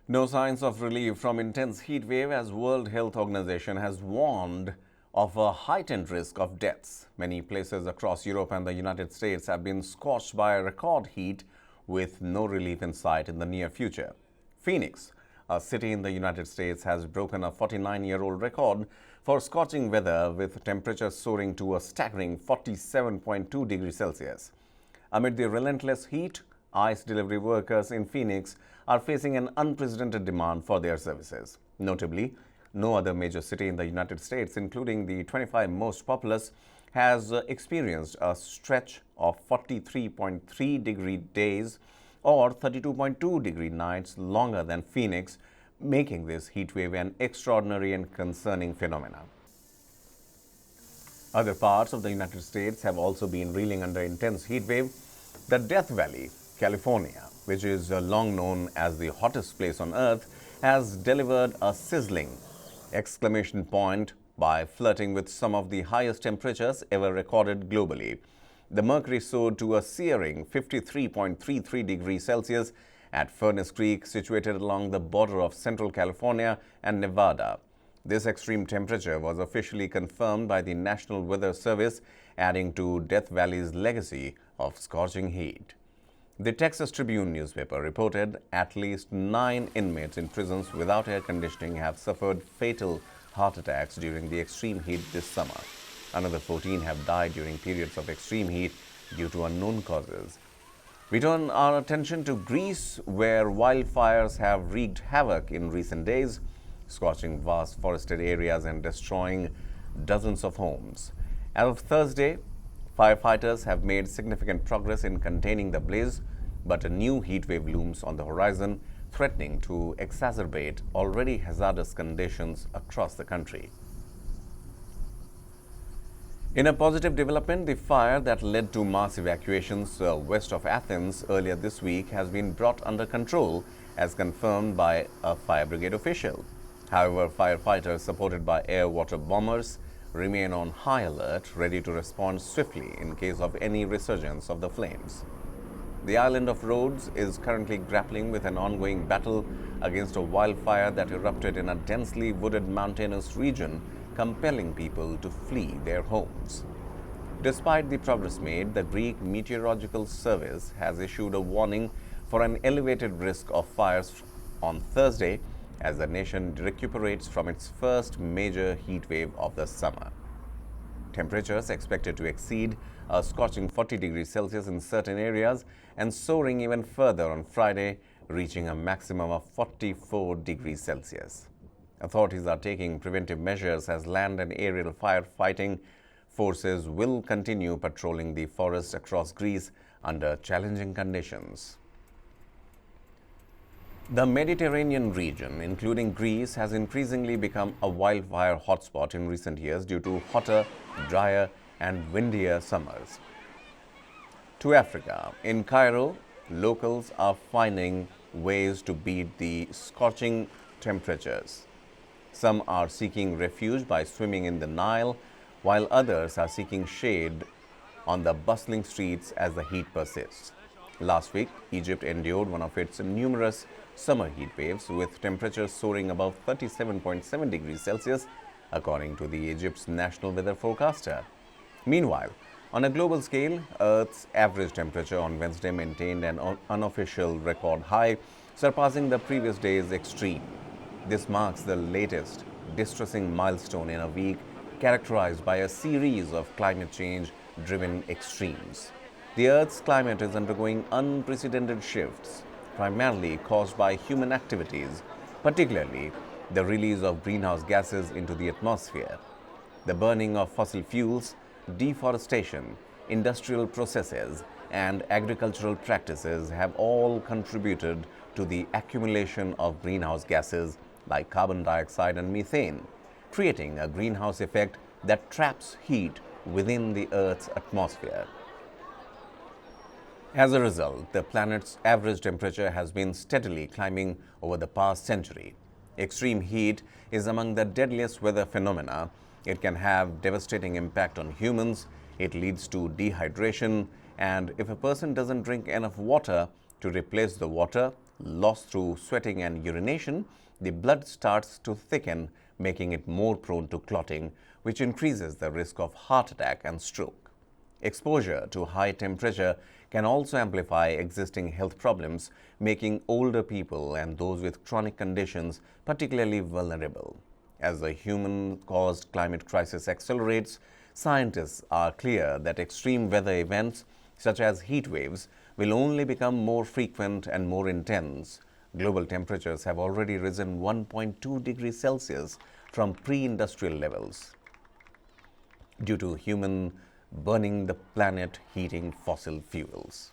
No signs of relief from intense heat wave as World Health Organization has warned of a heightened risk of deaths. Many places across Europe and the United States have been scorched by record heat with no relief in sight in the near future. Phoenix, a city in the United States, has broken a 49-year-old record for scorching weather with temperatures soaring to a staggering 47.2 degrees Celsius. Amid the relentless heat, ice delivery workers in Phoenix are facing an unprecedented demand for their services. Notably, no other major city in the United States, including the 25 most populous, has experienced a stretch of 43.3 degree days or 32.2 degree nights longer than Phoenix, making this heat wave an extraordinary and concerning phenomenon. Other parts of the United States have also been reeling under intense heat wave. The Death Valley, California, which is long known as the hottest place on earth, has delivered a sizzling exclamation point by flirting with some of the highest temperatures ever recorded globally. The mercury soared to a searing 53.33 degrees Celsius at Furnace Creek, situated along the border of central California and Nevada. This extreme temperature was officially confirmed by the National Weather Service, adding to Death Valley's legacy of scorching heat. The Texas Tribune newspaper reported at least 9 inmates in prisons without air conditioning have suffered fatal heart attacks during the extreme heat this summer. Another 14 have died during periods of extreme heat due to unknown causes. We turn our attention to Greece, where wildfires have wreaked havoc in recent days, scorching vast forested areas and destroying dozens of homes. As of Thursday, firefighters have made significant progress in containing the blaze, but a new heat wave looms on the horizon, threatening to exacerbate already hazardous conditions across the country. In a positive development, the fire that led to mass evacuations west of Athens earlier this week has been brought under control, as confirmed by a fire brigade official. However, firefighters supported by air-water bombers remain on high alert, ready to respond swiftly in case of any resurgence of the flames. The island of Rhodes is currently grappling with an ongoing battle against a wildfire that erupted in a densely wooded mountainous region, compelling people to flee their homes. Despite the progress made, the Greek Meteorological Service has issued a warning for an elevated risk of fires on Thursday as the nation recuperates from its first major heat wave of the summer. Temperatures expected to exceed a scorching 40 degrees Celsius in certain areas and soaring even further on Friday, reaching a maximum of 44 degrees Celsius. Authorities are taking preventive measures as land and aerial firefighting forces will continue patrolling the forests across Greece under challenging conditions. The Mediterranean region, including Greece, has increasingly become a wildfire hotspot in recent years due to hotter, drier, and windier summers. To Africa, in Cairo, locals are finding ways to beat the scorching temperatures. Some are seeking refuge by swimming in the Nile, while others are seeking shade on the bustling streets as the heat persists. Last week, Egypt endured one of its numerous summer heat waves, with temperatures soaring above 37.7 degrees Celsius, according to the Egypt's national weather forecaster. Meanwhile, on a global scale, Earth's average temperature on Wednesday maintained an unofficial record high, surpassing the previous day's extreme. This marks the latest distressing milestone in a week characterized by a series of climate change-driven extremes. The Earth's climate is undergoing unprecedented shifts, primarily caused by human activities, particularly the release of greenhouse gases into the atmosphere. The burning of fossil fuels, deforestation, industrial processes, and agricultural practices have all contributed to the accumulation of greenhouse gases like carbon dioxide and methane, creating a greenhouse effect that traps heat within the Earth's atmosphere. As a result, the planet's average temperature has been steadily climbing over the past century. Extreme heat is among the deadliest weather phenomena. It can have devastating impact on humans. It leads to dehydration, and if a person doesn't drink enough water to replace the water, lost through sweating and urination, the blood starts to thicken, making it more prone to clotting, which increases the risk of heart attack and stroke. Exposure to high temperature can also amplify existing health problems, making older people and those with chronic conditions particularly vulnerable. As the human-caused climate crisis accelerates, scientists are clear that extreme weather events such as heat waves will only become more frequent and more intense. Global temperatures have already risen 1.2 degrees Celsius from pre-industrial levels due to human burning the planet heating fossil fuels.